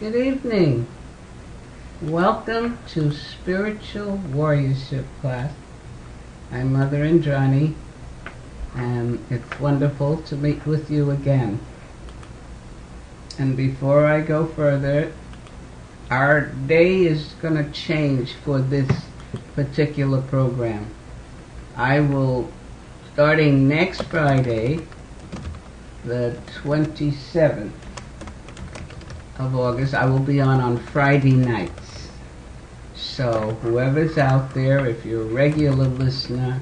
Good evening. Welcome to Spiritual Warriorship class. I'm Mother Indrani, and it's wonderful to meet with you again. And before I go further, our day is going to change for this particular program. I will, starting next Friday, the 27th of August, I will be on Friday nights. So whoever's out there, if you're a regular listener,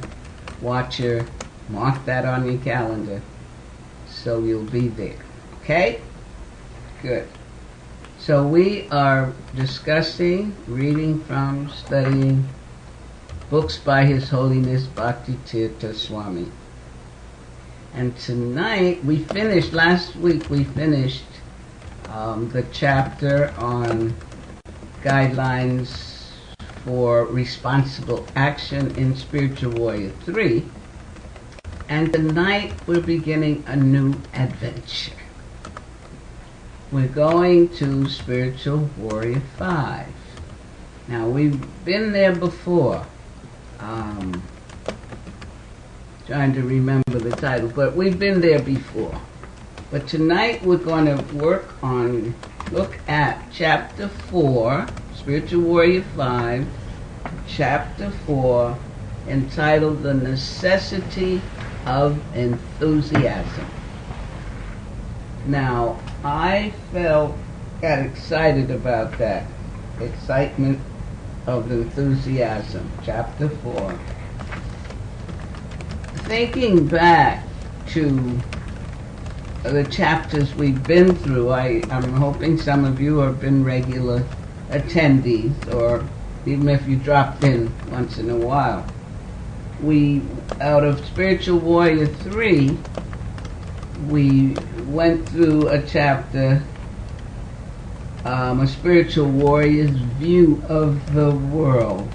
watcher, mark that on your calendar so you'll be there. Okay? Good. So we are discussing, reading from, studying books by His Holiness Bhakti Tirtha Swami. And tonight last week we finished the chapter on guidelines for responsible action in Spiritual Warrior 3. And tonight we're beginning a new adventure. We're going to Spiritual Warrior 5. Now we've been there before. Trying to remember the title, but we've been there before. But tonight we're going to look at Chapter 4, Spiritual Warrior 5, Chapter 4, entitled The Necessity of Enthusiasm. Now, I got excited about that. Excitement of enthusiasm, Chapter 4. Thinking back to the chapters we've been through, I'm hoping some of you have been regular attendees, or even if you dropped in once in a while. Out of Spiritual Warrior 3, we went through a chapter, a spiritual warrior's view of the world.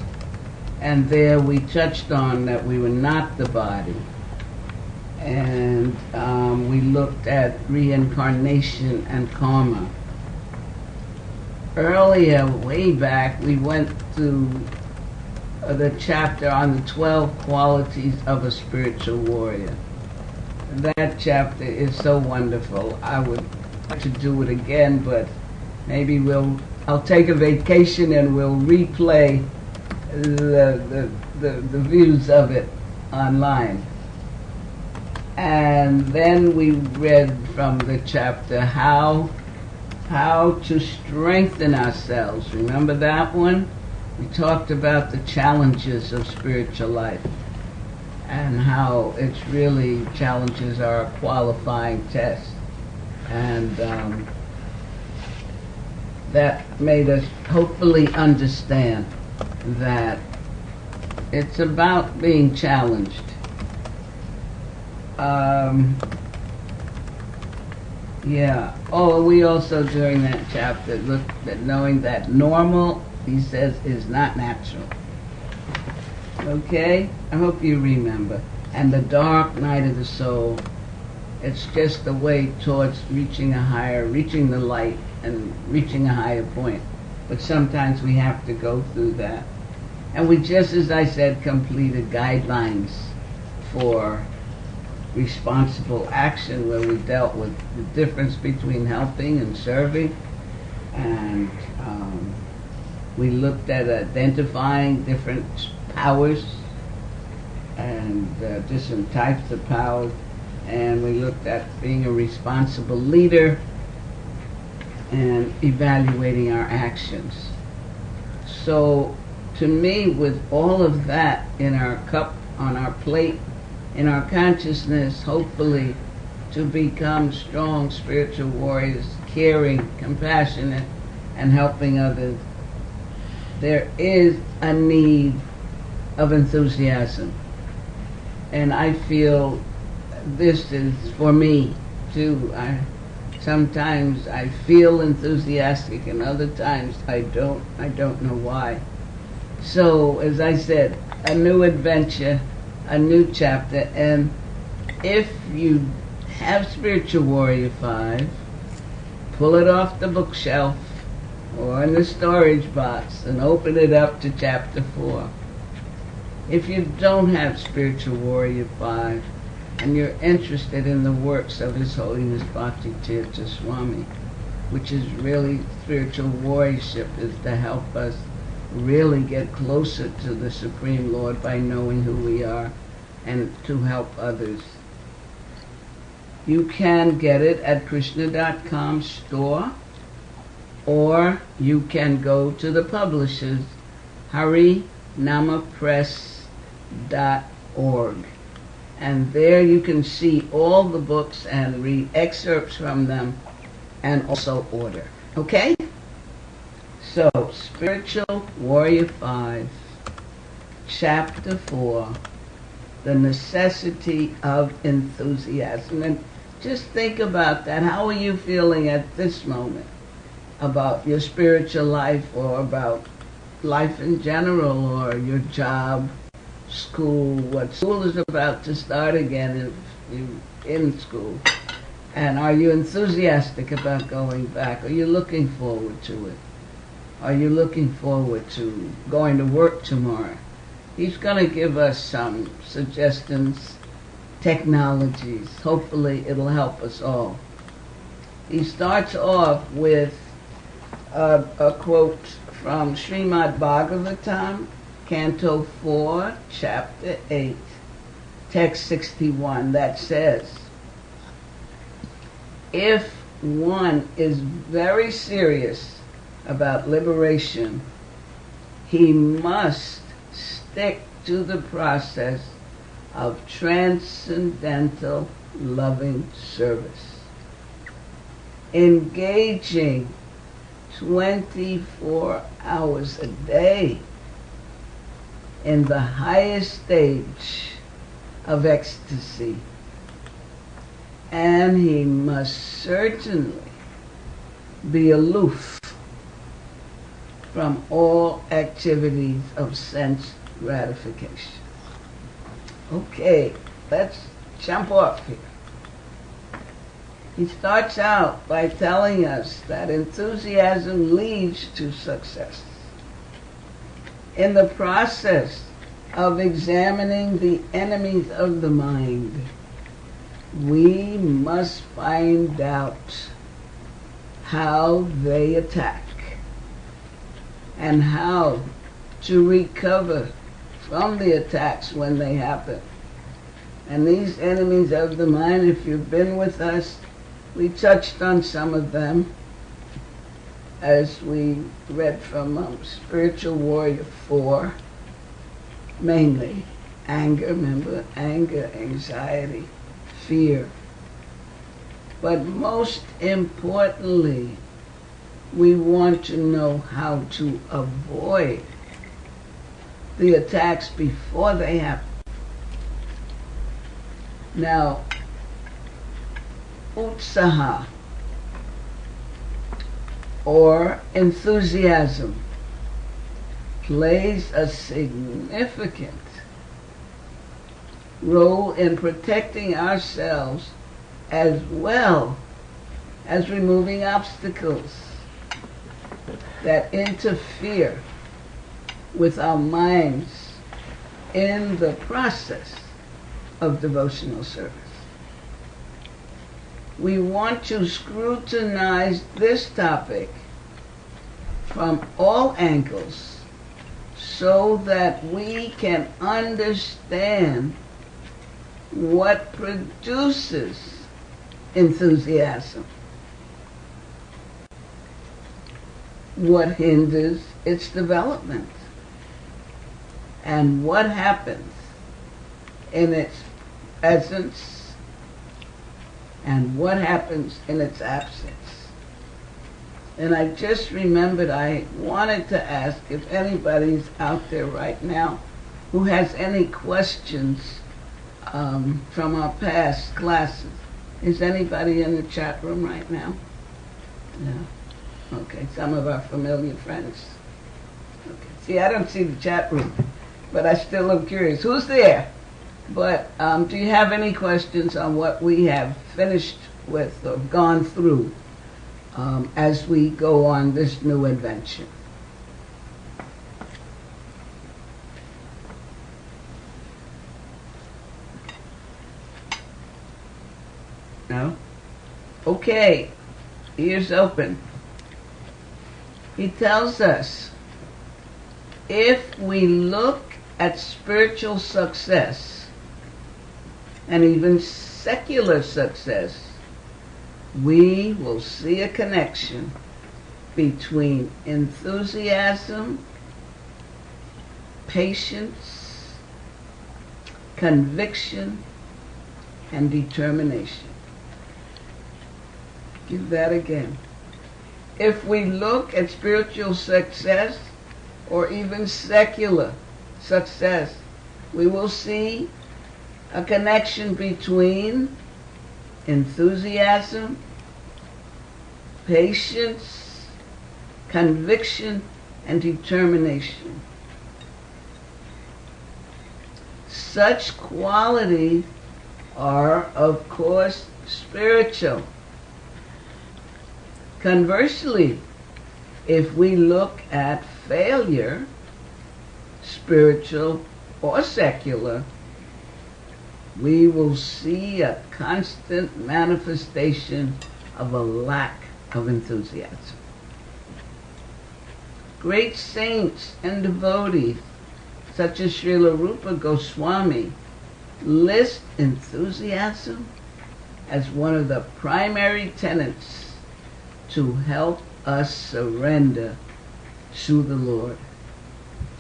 And there we touched on that we were not the body. And we looked at reincarnation and karma. Earlier, way back, we went through the chapter on the 12 qualities of a spiritual warrior. That chapter is so wonderful. I would like to do it again, but maybe I'll take a vacation and we'll replay the views of it online. And then we read from the chapter how to strengthen ourselves. Remember that one? We talked about the challenges of spiritual life and how it's really challenges are a qualifying test. And that made us hopefully understand that it's about being challenged. We also during that chapter looked at knowing that normal, he says, is not natural. Okay? I hope you remember. And the dark night of the soul, it's just the way towards reaching the light and reaching a higher point. But sometimes we have to go through that. And we just, as I said, completed guidelines for responsible action, where we dealt with the difference between helping and serving. And we looked at identifying different powers and different types of powers. And we looked at being a responsible leader and evaluating our actions. So, to me, with all of that in our cup, on our plate, in our consciousness, hopefully to become strong spiritual warriors, caring, compassionate, and helping others, there is a need of enthusiasm. And I feel this is for me too. Sometimes I feel enthusiastic and other times I don't know why. So, as I said, a new adventure, a new chapter, and if you have Spiritual Warrior 5, pull it off the bookshelf or in the storage box and open it up to chapter 4. If you don't have Spiritual Warrior 5 and you're interested in the works of His Holiness Bhakti Tirtha Swami, which is really spiritual warriorship, is to help us really get closer to the Supreme Lord by knowing who we are and to help others. You can get it at Krishna.com store, or you can go to the publishers, harinamapress.org, and there you can see all the books and read excerpts from them and also order. Okay? So, Spiritual Warrior 5, Chapter 4, The Necessity of Enthusiasm. And just think about that. How are you feeling at this moment about your spiritual life, or about life in general, or your job, school? What school is about to start again if you're in school? And are you enthusiastic about going back? Are you looking forward to it? Are you looking forward to going to work tomorrow? He's going to give us some suggestions, technologies. Hopefully it'll help us all. He starts off with a quote from Srimad Bhagavatam, Canto 4, Chapter 8, Text 61, that says, if one is very serious about liberation, he must stick to the process of transcendental loving service, engaging 24 hours a day in the highest stage of ecstasy. And he must certainly be aloof from all activities of sense gratification. Okay, let's jump off here. He starts out by telling us that enthusiasm leads to success. In the process of examining the enemies of the mind, we must find out how they attack and how to recover from the attacks when they happen. And these enemies of the mind, if you've been with us, we touched on some of them as we read from Spiritual Warrior 4, mainly anger, remember? Anger, anxiety, fear. But most importantly, we want to know how to avoid the attacks before they happen. Now, utsaha, or enthusiasm, plays a significant role in protecting ourselves as well as removing obstacles that interfere with our minds in the process of devotional service. We want to scrutinize this topic from all angles so that we can understand what produces enthusiasm, what hinders its development, and what happens in its presence and what happens in its absence. And I just remembered I wanted to ask if anybody's out there right now who has any questions from our past classes. Is anybody in the chat room right now? No. Okay, some of our familiar friends. Okay. See, I don't see the chat room, but I still am curious. Who's there? But do you have any questions on what we have finished with or gone through as we go on this new adventure. No? Okay, ears open. He tells us, if we look at spiritual success and even secular success, we will see a connection between enthusiasm, patience, conviction, and determination. Give that again. If we look at spiritual success or even secular success, we will see a connection between enthusiasm, patience, conviction, and determination. Such qualities are, of course, spiritual. Conversely, if we look at failure, spiritual or secular, we will see a constant manifestation of a lack of enthusiasm. Great saints and devotees, such as Srila Rupa Goswami, list enthusiasm as one of the primary tenets to help us surrender to the Lord.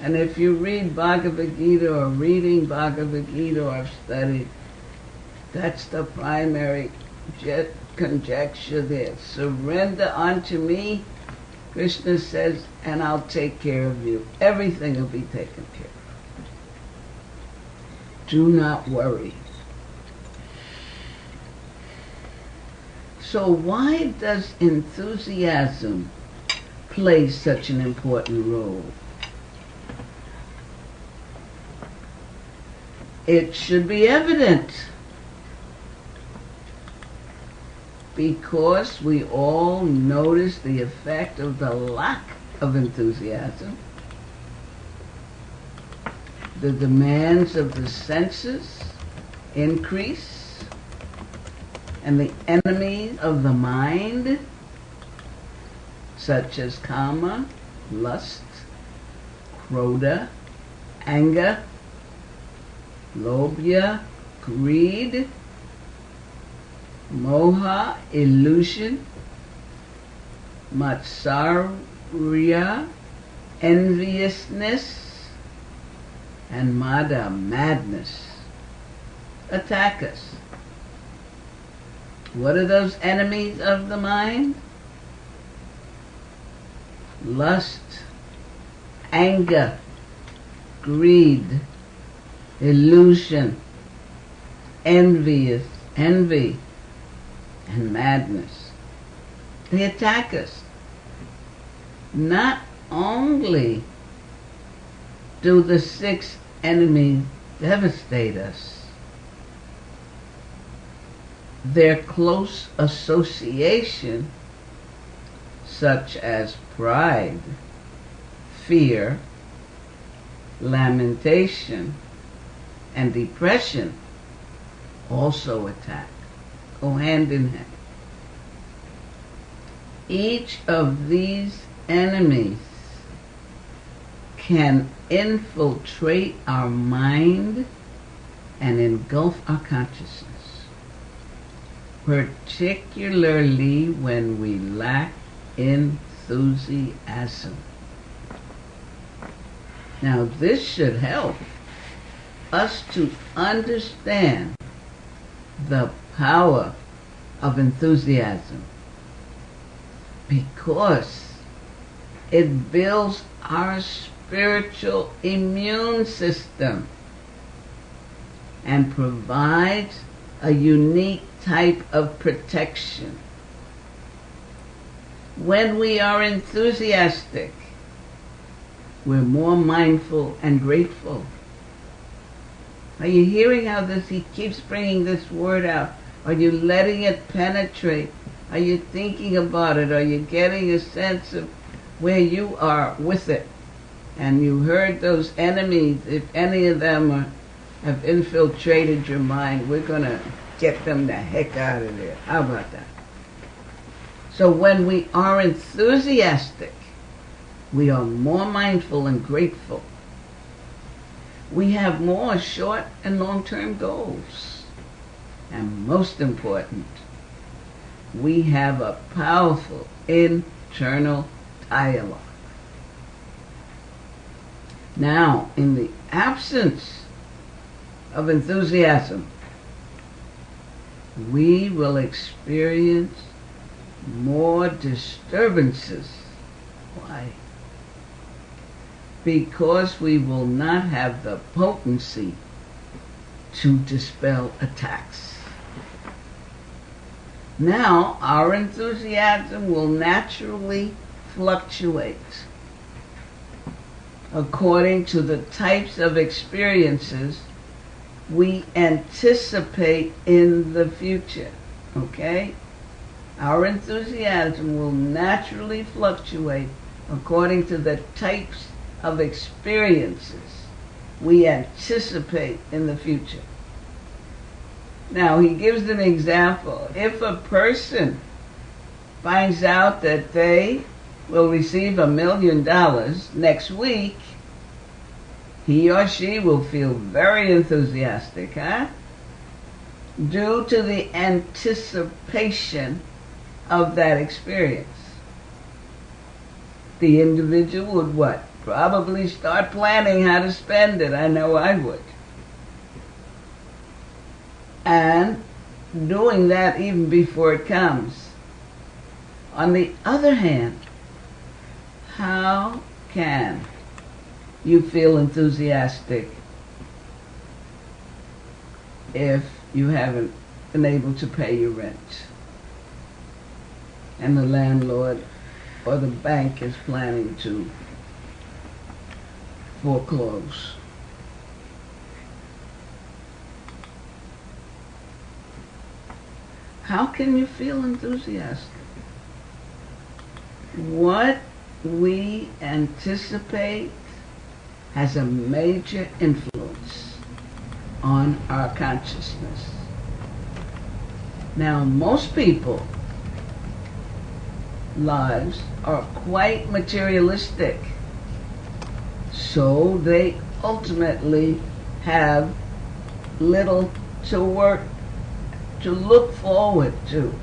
And if you read Bhagavad Gita or reading Bhagavad Gita or have studied, that's the primary conjecture there. Surrender unto me, Krishna says, and I'll take care of you. Everything will be taken care of. Do not worry. So why does enthusiasm play such an important role? It should be evident, because we all notice the effect of the lack of enthusiasm. The demands of the senses increase, and the enemies of the mind, such as kama, lust, krodha, anger, lobha, greed, moha, illusion, matsarya, enviousness, and mada, madness, attack us. What are those enemies of the mind? Lust, anger, greed, illusion, envy, and madness. They attack us. Not only do the 6 enemies devastate us, their close association, such as pride, fear, lamentation, and depression, also attack, go hand in hand. Each of these enemies can infiltrate our mind and engulf our consciousness, particularly when we lack enthusiasm. Now, this should help us to understand the power of enthusiasm, because it builds our spiritual immune system and provides a unique type of protection. When we are enthusiastic, we're more mindful and grateful. Are you hearing how he keeps bringing this word out? Are you letting it penetrate Are you thinking about it? Are you getting a sense of where you are with it? And you heard those enemies, if any of them have infiltrated your mind, we're going to get them the heck out of there. How about that? So when we are enthusiastic, we are more mindful and grateful. We have more short and long-term goals. And most important, we have a powerful internal dialogue. Now, in the absence of enthusiasm, we will experience more disturbances. Why? Because we will not have the potency to dispel attacks. Now, our enthusiasm will naturally fluctuate according to the types of experiences we anticipate in the future. Okay? Our enthusiasm will naturally fluctuate according to the types of experiences we anticipate in the future. Now, he gives an example. If a person finds out that they will receive $1 million next week, he or she will feel very enthusiastic, due to the anticipation of that experience. The individual would what? Probably start planning how to spend it. I know I would. And doing that even before it comes. On the other hand, how can you feel enthusiastic if you haven't been able to pay your rent and the landlord or the bank is planning to foreclose? How can you feel enthusiastic? What we anticipate has a major influence on our consciousness. Now, most people's lives are quite materialistic, so they ultimately have little to look forward to,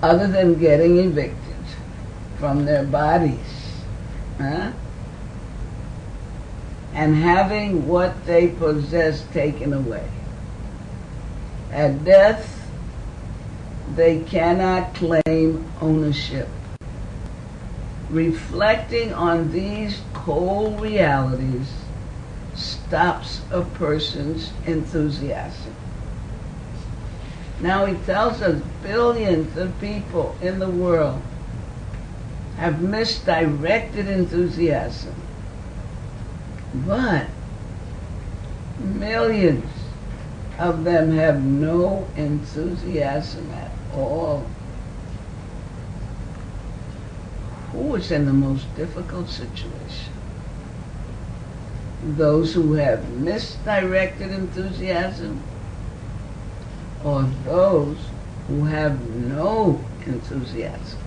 other than getting evicted from their bodies, and having what they possess taken away. At death, they cannot claim ownership. Reflecting on these cold realities stops a person's enthusiasm. Now he tells us billions of people in the world have misdirected enthusiasm, but millions of them have no enthusiasm at all. Who is in the most difficult situation? Those who have misdirected enthusiasm, or those who have no enthusiasm?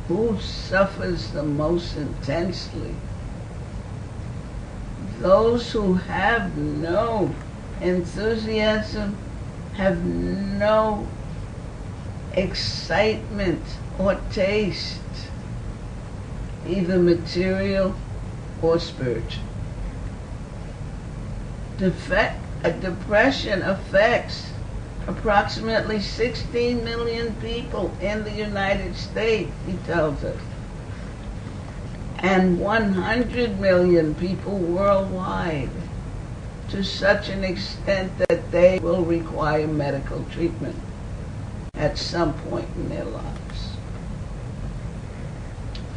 Who suffers the most intensely? Those who have no enthusiasm have no excitement or taste, either material or spiritual. Depression affects approximately 16 million people in the United States, he tells us, and 100 million people worldwide, to such an extent that they will require medical treatment at some point in their lives.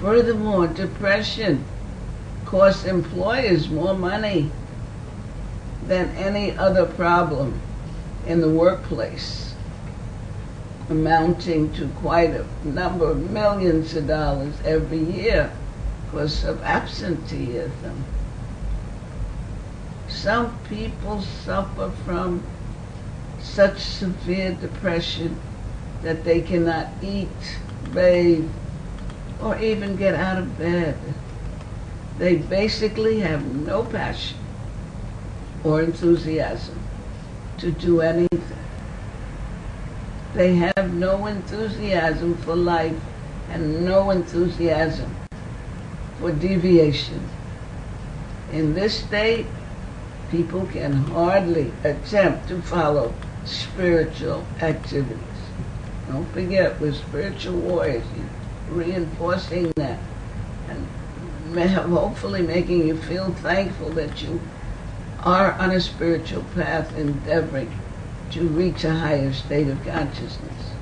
Furthermore, depression costs employers more money than any other problem in the workplace, amounting to quite a number of millions of dollars every year because of absenteeism. Some people suffer from such severe depression that they cannot eat, bathe, or even get out of bed. They basically have no passion or enthusiasm to do anything. They have no enthusiasm for life and no enthusiasm for deviation. In this state, people can hardly attempt to follow spiritual activities. Don't forget, we're spiritual warriors, reinforcing that and hopefully making you feel thankful that you are on a spiritual path endeavoring to reach a higher state of consciousness.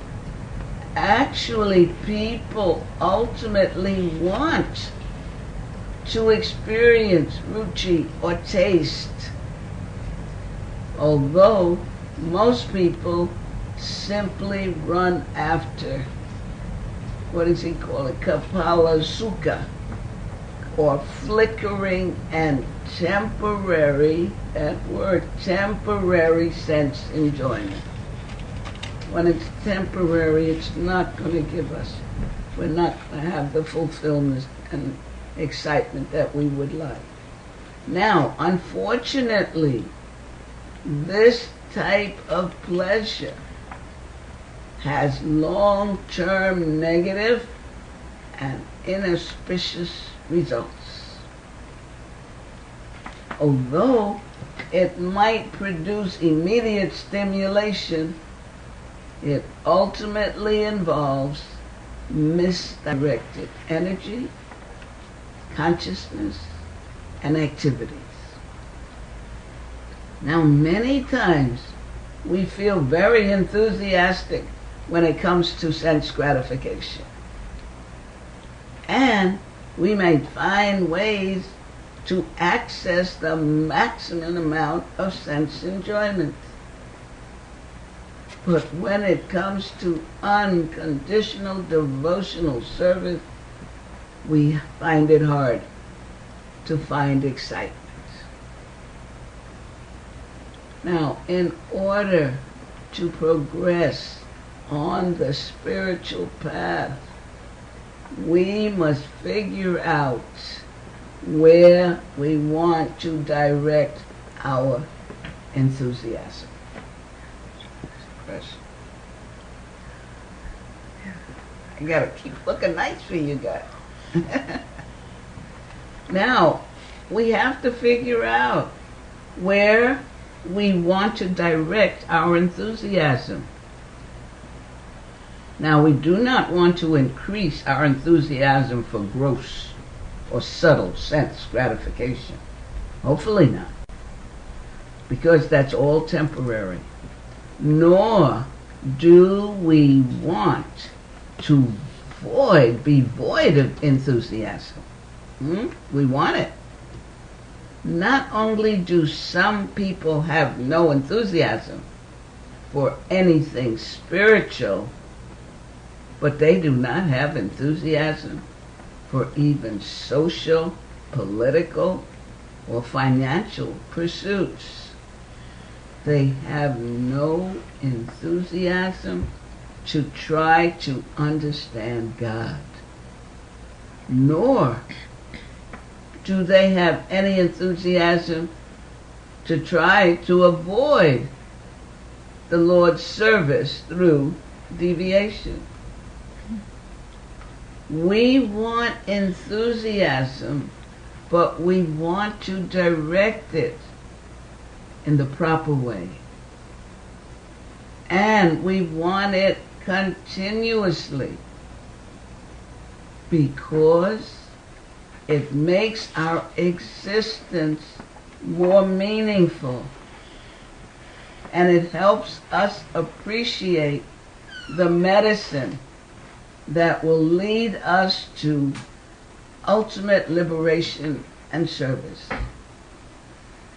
Actually, people ultimately want to experience ruchi or taste, although most people simply run after, what does he call it, kapala sukha, or flickering and temporary, that word, temporary sense enjoyment. When it's temporary, it's not going to give us, we're not going to have the fulfillment and excitement that we would like. Now, unfortunately, this type of pleasure has long-term negative and inauspicious results. Although it might produce immediate stimulation, it ultimately involves misdirected energy, consciousness, and activities. Now, many times we feel very enthusiastic when it comes to sense gratification. And we may find ways to access the maximum amount of sense enjoyment. But when it comes to unconditional devotional service, we find it hard to find excitement. Now, in order to progress on the spiritual path, we must figure out where we want to direct our enthusiasm. I gotta keep looking nice for you guys. Now, we have to figure out where we want to direct our enthusiasm. Now, we do not want to increase our enthusiasm for gross or subtle sense gratification. Hopefully not, because that's all temporary. Nor do we want to be void of enthusiasm. We want it. Not only do some people have no enthusiasm for anything spiritual, but they do not have enthusiasm for even social, political, or financial pursuits. They have no enthusiasm to try to understand God, nor do they have any enthusiasm to try to avoid the Lord's service through deviation. We want enthusiasm, but we want to direct it in the proper way. And we want it continuously, because it makes our existence more meaningful, and it helps us appreciate the medicine that will lead us to ultimate liberation and service.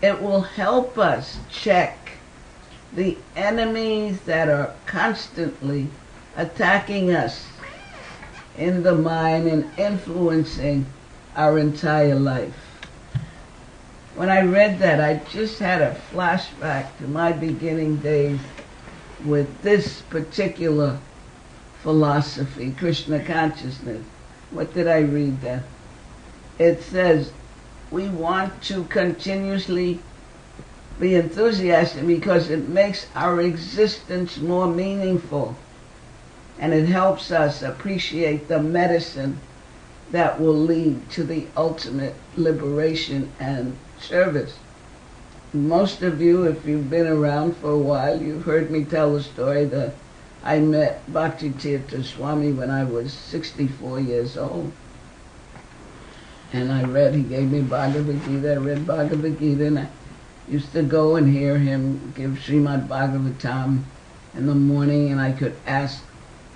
It will help us check the enemies that are constantly attacking us in the mind and influencing our entire life. When I read that, I just had a flashback to my beginning days with this particular philosophy, Krishna consciousness. What did I read there? It says, we want to continuously be enthusiastic because it makes our existence more meaningful, and it helps us appreciate the medicine that will lead to the ultimate liberation and service. Most of you, if you've been around for a while, you've heard me tell the story that I met Bhakti Tirtha Swami when I was 64 years old. And he gave me Bhagavad Gita, I read Bhagavad Gita, and I used to go and hear him give Srimad Bhagavatam in the morning, and I could ask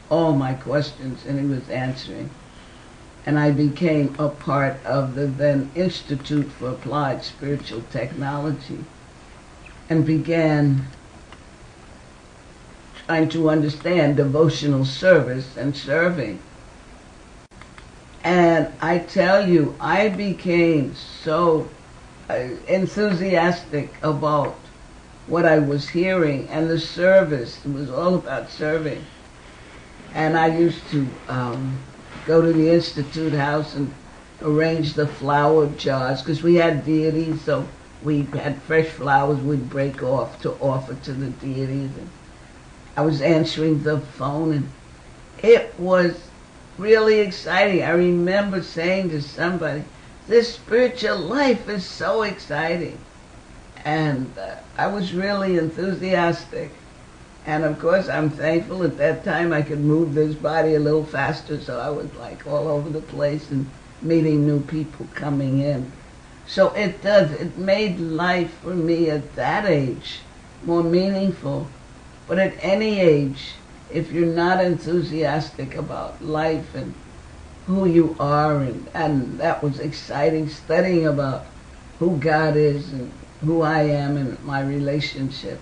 all my questions, and he was answering. And I became a part of the then Institute for Applied Spiritual Technology and began trying to understand devotional service and serving. And I tell you, I became so enthusiastic about what I was hearing and the service. It was all about serving. And I used to go to the Institute House and arrange the flower jars, because we had deities, so we had fresh flowers we'd break off to offer to the deities. And I was answering the phone, and it was really exciting. I remember saying to somebody, this spiritual life is so exciting. And I was really enthusiastic. And of course, I'm thankful at that time I could move this body a little faster, so I was like all over the place and meeting new people coming in. So it made life for me at that age more meaningful. But at any age, if you're not enthusiastic about life and who you are, and that was exciting, studying about who God is and who I am and my relationship,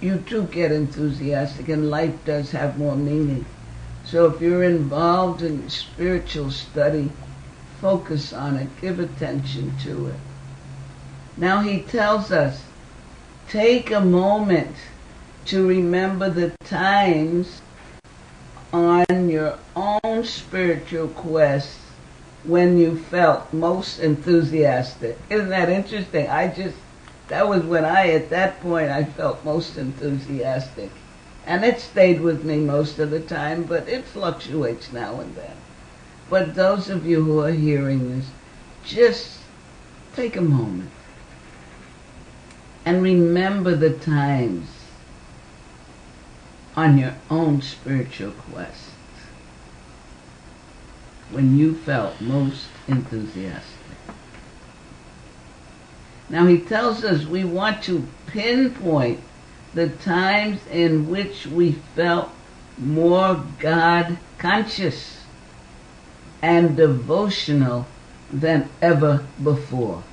you do get enthusiastic, and life does have more meaning. So if you're involved in spiritual study, focus on it, give attention to it. Now he tells us, take a moment to remember the times on your own spiritual quest when you felt most enthusiastic. Isn't that interesting? That was when at that point, I felt most enthusiastic. And it stayed with me most of the time, but it fluctuates now and then. But those of you who are hearing this, just take a moment and remember the times on your own spiritual quest when you felt most enthusiastic. Now he tells us we want to pinpoint the times in which we felt more God conscious and devotional than ever before.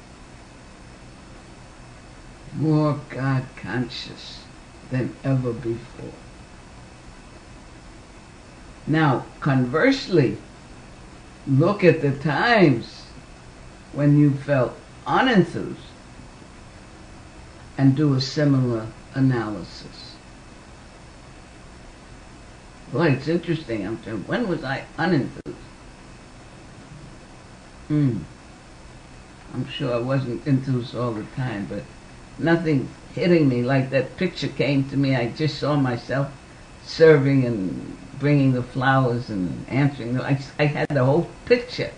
More God conscious than ever before. Now, conversely, look at the times when you felt unenthused and do a similar analysis. Boy, it's interesting. I'm saying, when was I unenthused? I'm sure I wasn't enthused all the time, but nothing hitting me like that picture came to me. I just saw myself serving and bringing the flowers and answering them. I had the whole picture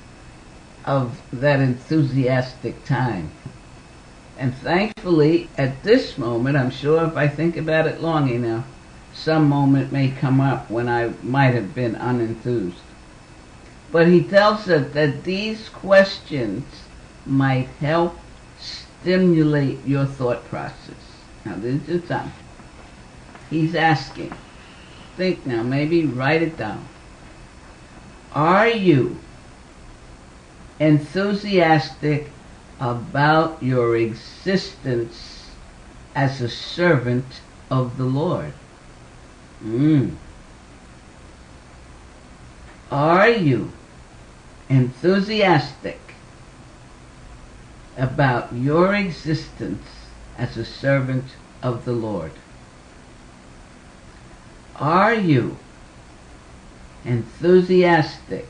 of that enthusiastic time. And thankfully, at this moment, I'm sure if I think about it long enough, some moment may come up when I might have been unenthused. But he tells us that these questions might help stimulate your thought process. Now, this is something. He's asking, think now, maybe write it down. Are you enthusiastic about your existence as a servant of the Lord? Are you enthusiastic about your existence as a servant of the Lord? Are you enthusiastic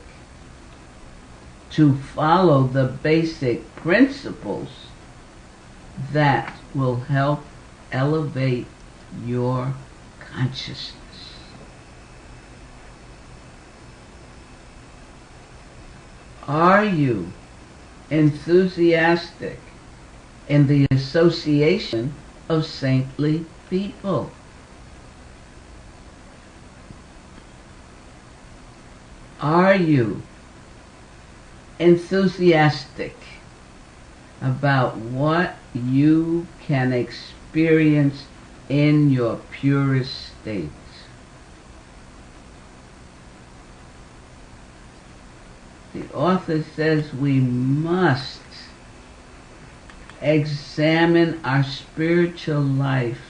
to follow the basic principles that will help elevate your consciousness? Are you enthusiastic in the association of saintly people? Are you enthusiastic about what you can experience in your purest state? The author says we must examine our spiritual life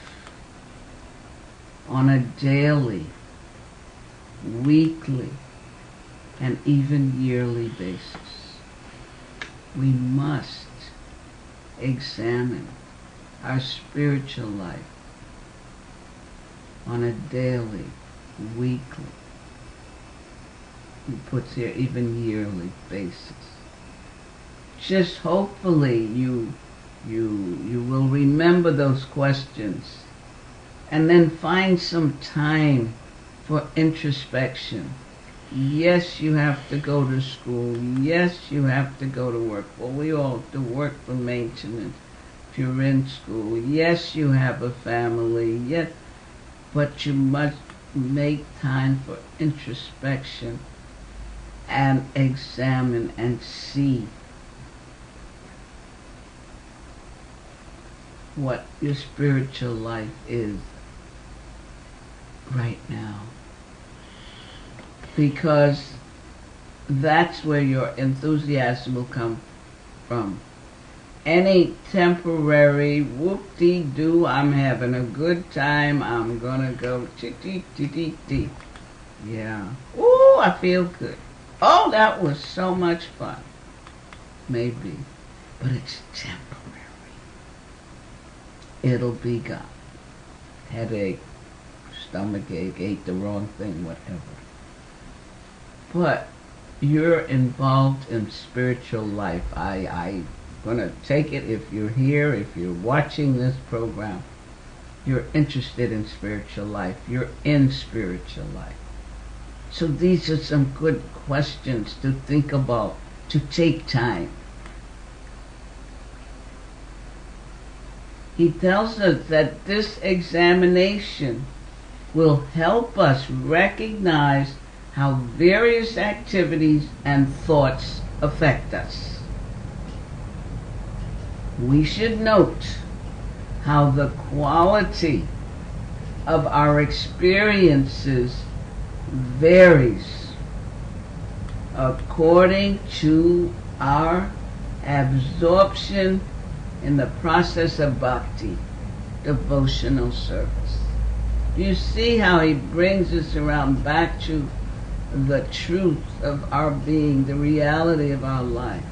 on a daily, weekly, and even yearly basis. We must examine our spiritual life on a daily, weekly, he puts here even yearly basis. Just hopefully you will remember those questions and then find some time for introspection. Yes, you have to go to school. Yes, you have to go to work. Well, we all have to work for maintenance if you're in school. Yes, you have a family. Yes, but you must make time for introspection and examine and see what your spiritual life is right now. Because that's where your enthusiasm will come from. Any temporary whoop-dee-doo, I'm having a good time, I'm gonna go chee-dee-dee-dee-dee. Yeah. Ooh, I feel good. Oh, that was so much fun. Maybe. But it's temporary. It'll be gone. Headache, stomach ache, ate the wrong thing, whatever. But you're involved in spiritual life. I'm going to take it, if you're here, if you're watching this program, you're interested in spiritual life. You're in spiritual life. So these are some good questions to think about, to take time. He tells us that this examination will help us recognize how various activities and thoughts affect us. We should note how the quality of our experiences varies according to our absorption in the process of bhakti, devotional service. You see how he brings us around back to the truth of our being, the reality of our life.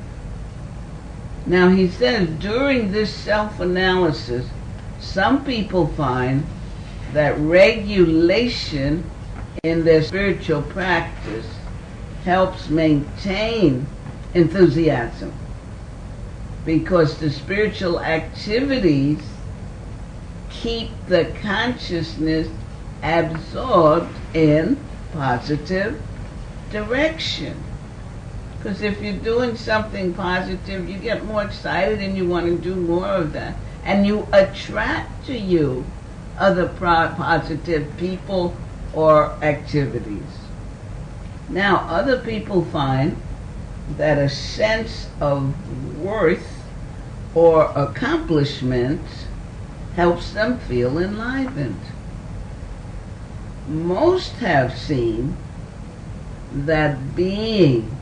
Now he says, during this self-analysis, some people find that regulation in their spiritual practice helps maintain enthusiasm, because the spiritual activities keep the consciousness absorbed in positive direction. Because if you're doing something positive, you get more excited and you want to do more of that. And you attract to you other positive people or activities. Now, other people find that a sense of worth or accomplishment helps them feel enlivened. Most have seen that being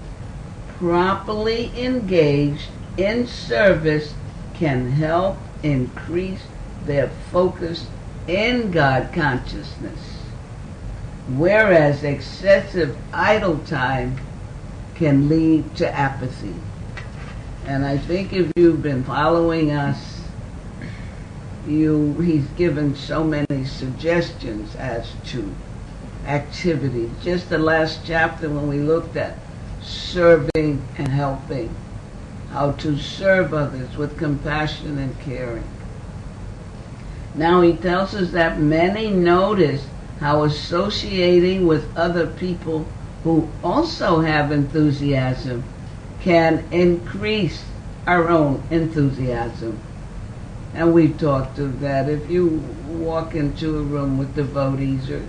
properly engaged in service can help increase they're focused in God consciousness. Whereas excessive idle time can lead to apathy. And I think if you've been following us, he's given so many suggestions as to activity. Just the last chapter when we looked at serving and helping, how to serve others with compassion and caring. Now he tells us that many notice how associating with other people who also have enthusiasm can increase our own enthusiasm. And we've talked of that. If you walk into a room with devotees or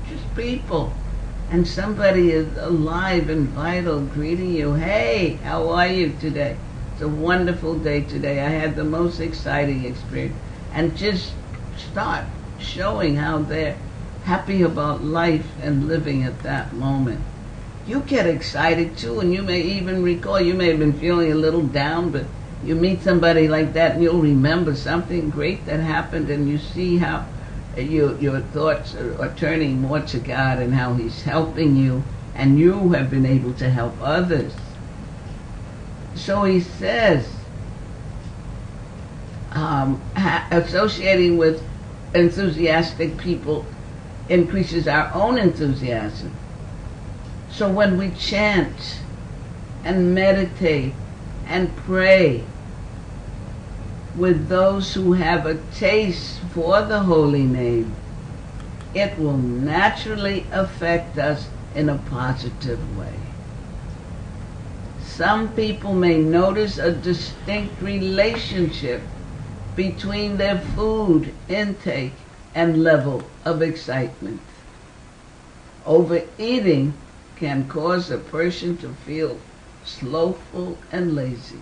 just people, and somebody is alive and vital greeting you, hey, how are you today? It's a wonderful day today. I had the most exciting experience. And just start showing how they're happy about life and living at that moment. You get excited too, and you may even recall, you may have been feeling a little down, but you meet somebody like that and you'll remember something great that happened, and you see how your thoughts are turning more to God and how He's helping you, and you have been able to help others. So he says, associating with enthusiastic people increases our own enthusiasm. So when we chant and meditate and pray with those who have a taste for the holy name, it will naturally affect us in a positive way. Some people may notice a distinct relationship between their food intake and level of excitement. Overeating can cause a person to feel slothful and lazy.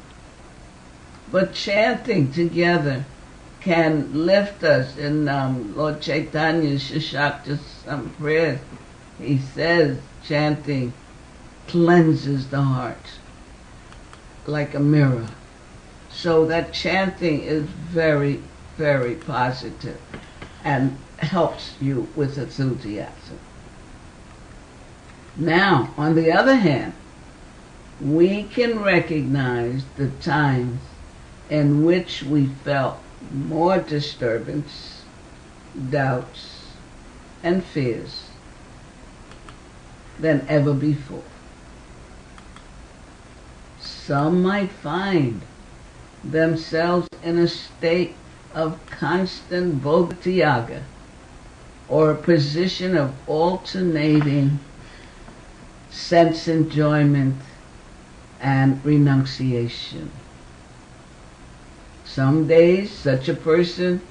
But chanting together can lift us. In Lord Chaitanya's Shashakta prayers, he says chanting cleanses the heart like a mirror. So that chanting is very, very positive and helps you with enthusiasm. Now, on the other hand, we can recognize the times in which we felt more disturbance, doubts, and fears than ever before. Some might find themselves in a state of constant bhogatiyaga, or a position of alternating sense enjoyment and renunciation. Some days such a person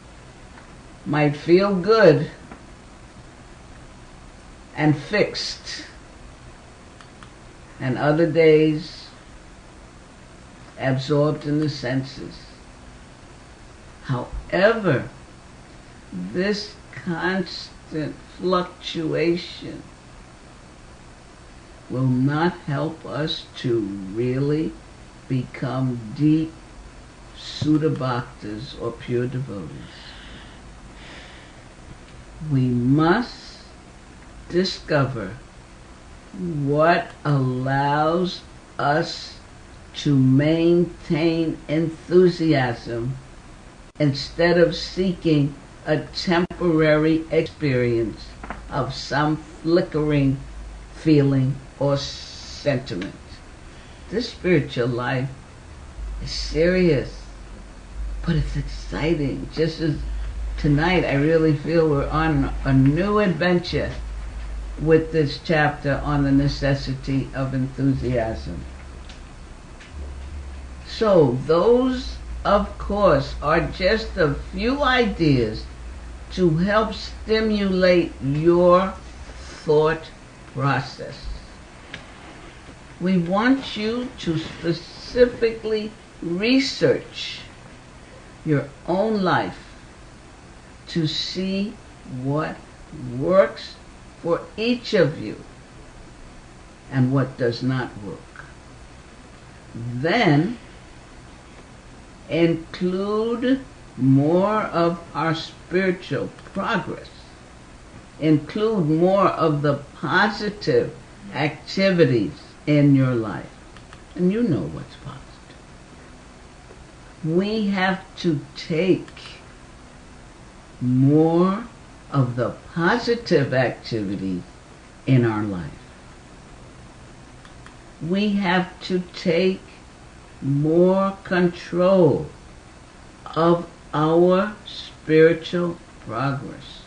might feel good and fixed, and other days absorbed in the senses. However, this constant fluctuation will not help us to really become deep Sudha Bhaktas or pure devotees. We must discover what allows us to maintain enthusiasm instead of seeking a temporary experience of some flickering feeling or sentiment. This spiritual life is serious, but it's exciting. Just as tonight I really feel we're on a new adventure with this chapter on the necessity of enthusiasm. So those, of course, are just a few ideas to help stimulate your thought process. We want you to specifically research your own life to see what works for each of you and what does not work. Then include more of our spiritual progress, include more of the positive activities in your life. And you know what's positive. We have to take more of the positive activities in our life. We have to take more control of our spiritual progress.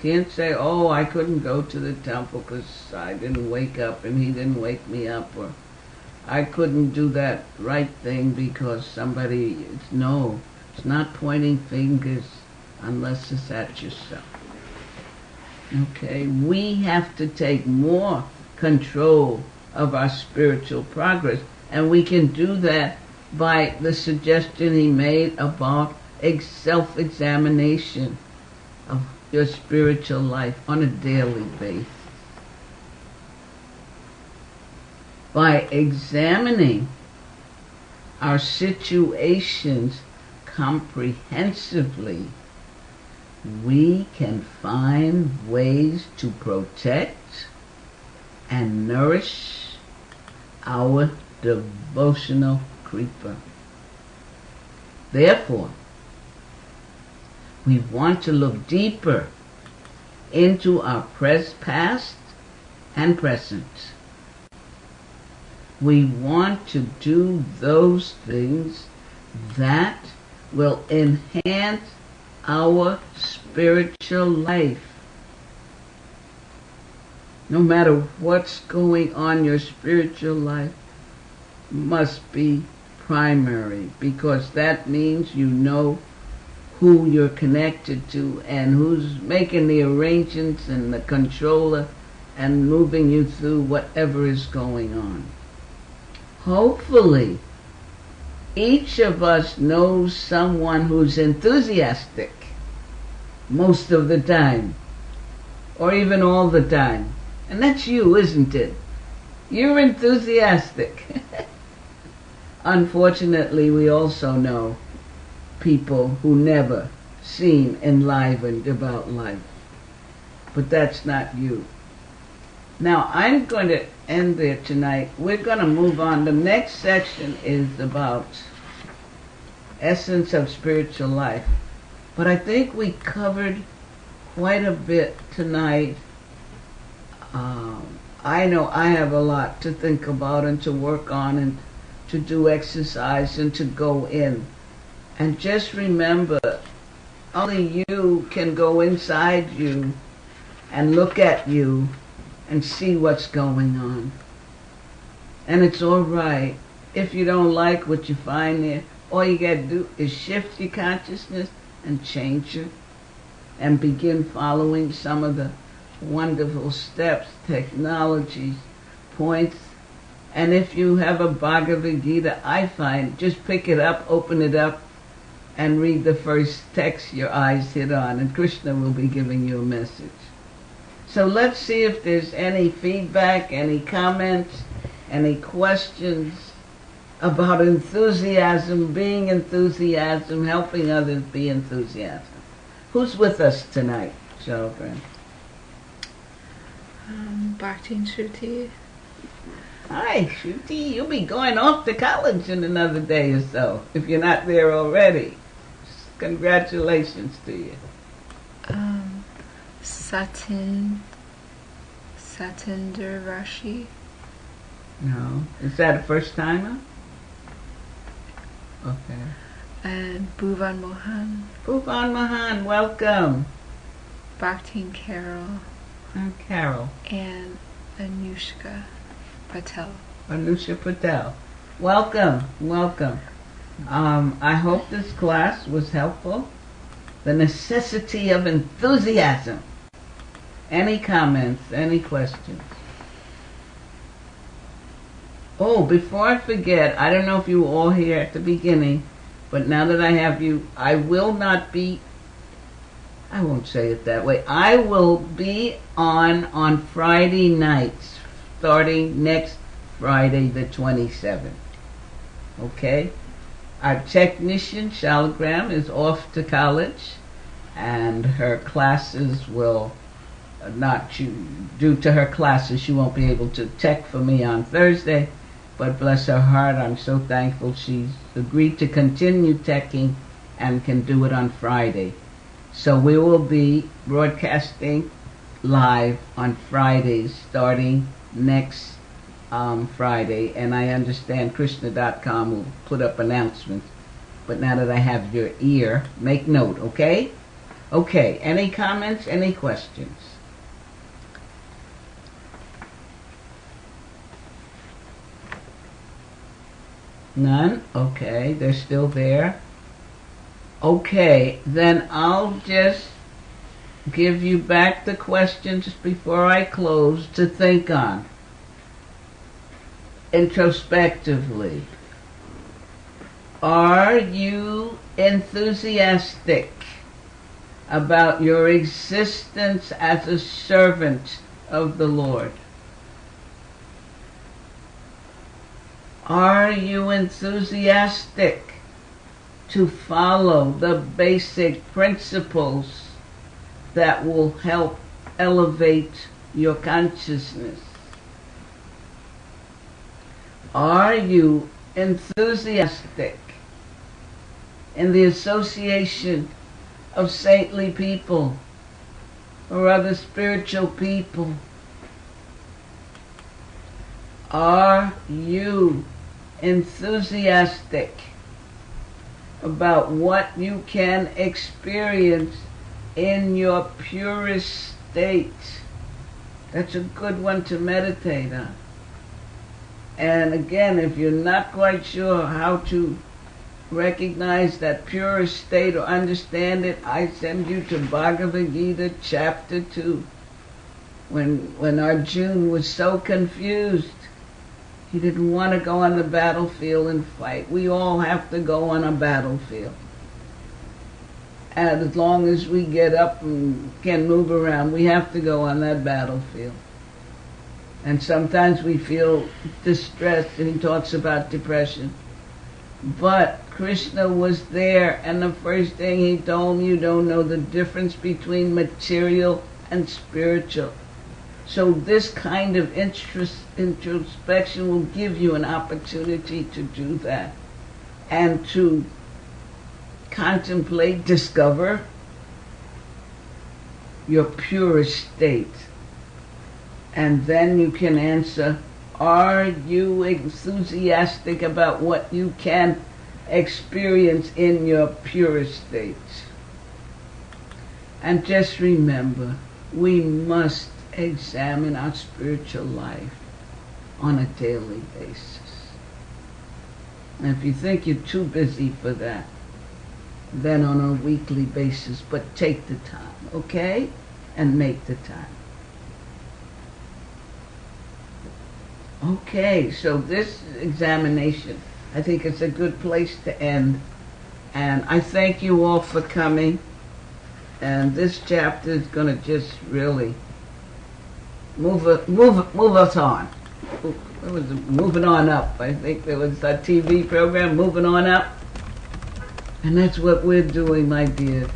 Can't say, oh, I couldn't go to the temple because I didn't wake up and he didn't wake me up, or I couldn't do that right thing because somebody... No, it's not pointing fingers unless it's at yourself. Okay, we have to take more control of our spiritual progress, and we can do that by the suggestion he made about a self-examination of your spiritual life on a daily basis. By examining our situations comprehensively, we can find ways to protect and nourish our devotional creeper. Therefore, we want to look deeper into our past and present. We want to do those things that will enhance our spiritual life. No matter what's going on, your spiritual life must be primary, because that means you know who you're connected to and who's making the arrangements and the controller and moving you through whatever is going on. Hopefully, each of us knows someone who's enthusiastic most of the time, or even all the time. And that's you, isn't it? You're enthusiastic. Unfortunately, we also know people who never seem enlivened about life. But that's not you. Now, I'm going to end there tonight. We're going to move on. The next section is about essence of spiritual life. But I think we covered quite a bit tonight. I know I have a lot to think about and to work on and to do exercise and to go in. And just remember, only you can go inside you and look at you and see what's going on. And it's all right if you don't like what you find there. All you got to do is shift your consciousness and change it and begin following some of the wonderful steps, technologies, points. And if you have a Bhagavad Gita, I find, just pick it up, open it up, and read the first text your eyes hit on, and Krishna will be giving you a message. So let's see if there's any feedback, any comments, any questions about enthusiasm, being enthusiasm, helping others be enthusiasm. Who's with us tonight, children? Bhakti and Shruti. Hi, Shruti. You'll be going off to college in another day or so, if you're not there already. Congratulations to you. Satinder Rashi. No. Is that a first timer? Okay. And Bhuvan Mohan. Bhuvan Mohan, welcome. Bhakti and Carol. I'm Carol. And Anushka Patel. Anusha Patel. Welcome, welcome. I hope this class was helpful. The necessity of enthusiasm. Any comments, any questions? Oh, before I forget, I don't know if you were all here at the beginning, but now that I have you, I won't say it that way. I will be on Friday nights, starting next Friday the 27th. Okay? Our technician, Shalagram, is off to college, and her classes will not due to her classes, she won't be able to tech for me on Thursday. But bless her heart, I'm so thankful she's agreed to continue teching and can do it on Friday. So we will be broadcasting live on Fridays starting next Friday. And I understand Krishna.com will put up announcements. But now that I have your ear, make note, okay? Okay, any comments, any questions? None? Okay, they're still there. Okay, then I'll just give you back the questions before I close to think on. Introspectively. Are you enthusiastic about your existence as a servant of the Lord? Are you enthusiastic to follow the basic principles that will help elevate your consciousness? Are you enthusiastic in the association of saintly people or other spiritual people? Are you enthusiastic about what you can experience in your purest state? That's a good one to meditate on. And again, if you're not quite sure how to recognize that purest state or understand it, I send you to Bhagavad Gita chapter 2. When Arjuna was so confused, he didn't want to go on the battlefield and fight. We all have to go on a battlefield. And as long as we get up and can move around, we have to go on that battlefield. And sometimes we feel distressed, and he talks about depression. But Krishna was there, and the first thing he told me, you don't know the difference between material and spiritual. So this kind of introspection will give you an opportunity to do that and to contemplate, discover your purest state. And then you can answer, are you enthusiastic about what you can experience in your purest state? And just remember, we must examine our spiritual life on a daily basis. And if you think you're too busy for that, then on a weekly basis, but take the time, okay? And make the time. Okay, so this examination, I think it's a good place to end. And I thank you all for coming. And this chapter is going to just really move us on. What was it? Moving on up. I think there was a TV program, Moving On Up. And that's what we're doing, my dear.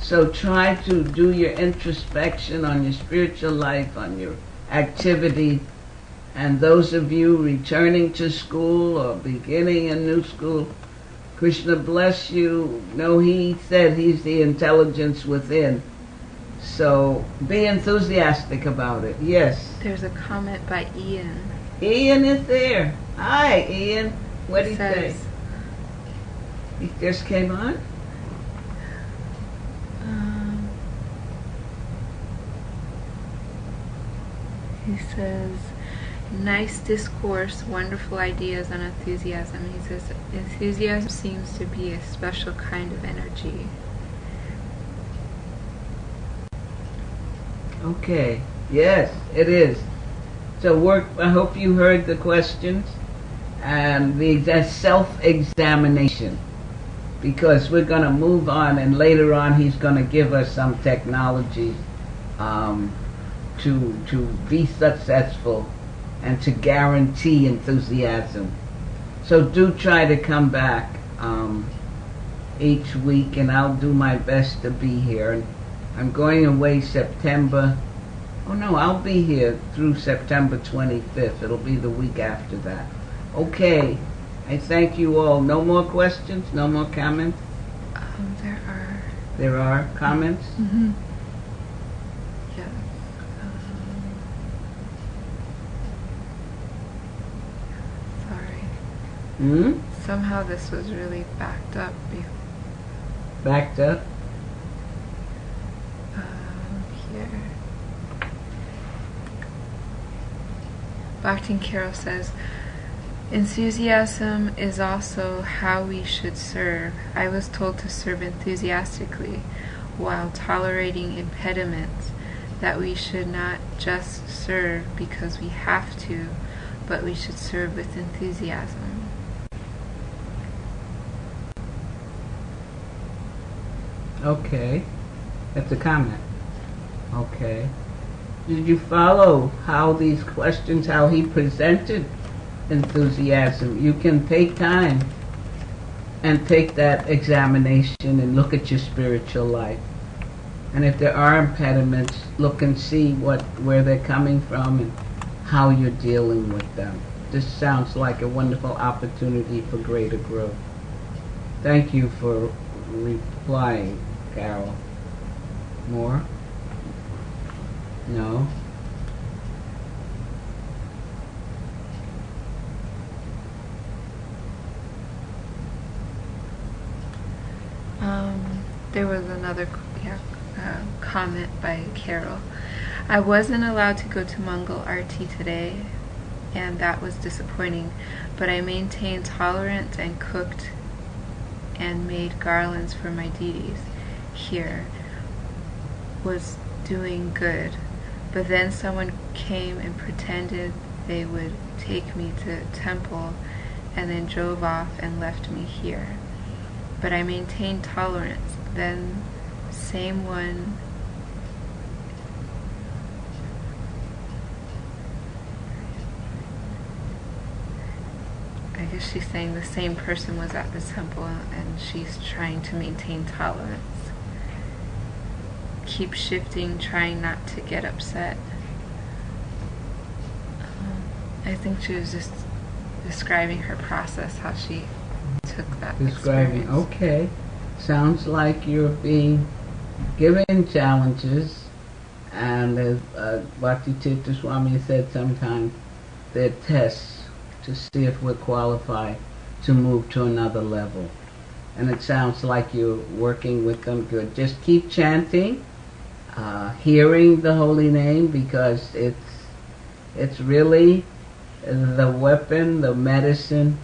So try to do your introspection on your spiritual life, on your activity. And those of you returning to school or beginning a new school, Krishna bless you. No, he said he's the intelligence within. So be enthusiastic about it. Yes. There's a comment by Ian. Ian is there. Hi, Ian. What did he say? Says, He just came on? He says, nice discourse, wonderful ideas and enthusiasm. He says, enthusiasm seems to be a special kind of energy. Okay. Yes, it is. So I hope you heard the questions and the self-examination, because we're going to move on, and later on he's going to give us some technology to be successful and to guarantee enthusiasm. So do try to come back um, each week, and I'll do my best to be here. And I'm going away September. Oh no, I'll be here through September 25th. It'll be the week after that. Okay, I thank you all. No more questions? No more comments? There are. There are comments? Mm-hmm. Yes. Sorry. Hmm? Somehow this was really backed up. Backed up? Here. Bhakti Carol says, enthusiasm is also how we should serve. I was told to serve enthusiastically while tolerating impediments, that we should not just serve because we have to, but we should serve with enthusiasm. Okay. That's a comment. Okay. Did you follow how these questions, how he presented enthusiasm? You can take time and take that examination and look at your spiritual life. And if there are impediments, look and see where they're coming from and how you're dealing with them. This sounds like a wonderful opportunity for greater growth. Thank you for replying, Carol. More? No? There was another comment by Carol. I wasn't allowed to go to Mangal Arti today, and that was disappointing, but I maintained tolerance and cooked and made garlands for my deities here. Was doing good, but then someone came and pretended they would take me to temple and then drove off and left me here. But I maintained tolerance. Then same one I guess she's saying the same person was at the temple and she's trying to maintain tolerance. Keep shifting, trying not to get upset. I think she was just describing her process, how she took that Describing. experience. Okay. Sounds like you're being given challenges, and as Bhakti Tirtha Swami said sometimes, they're tests to see if we're qualified to move to another level. And it sounds like you're working with them good. Just keep chanting, hearing the holy name, because it's really the weapon, the medicine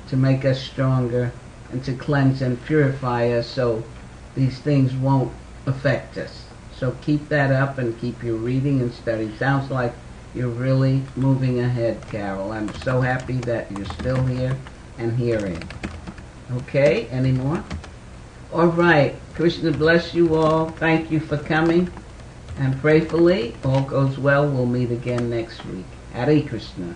to make us stronger and to cleanse and purify us so these things won't affect us. So keep that up and keep your reading and study. Sounds like you're really moving ahead, Carol. I'm so happy that you're still here and hearing. Okay, any more? All right, Krishna bless you all. Thank you for coming. And prayerfully, all goes well. We'll meet again next week. Hare Krishna.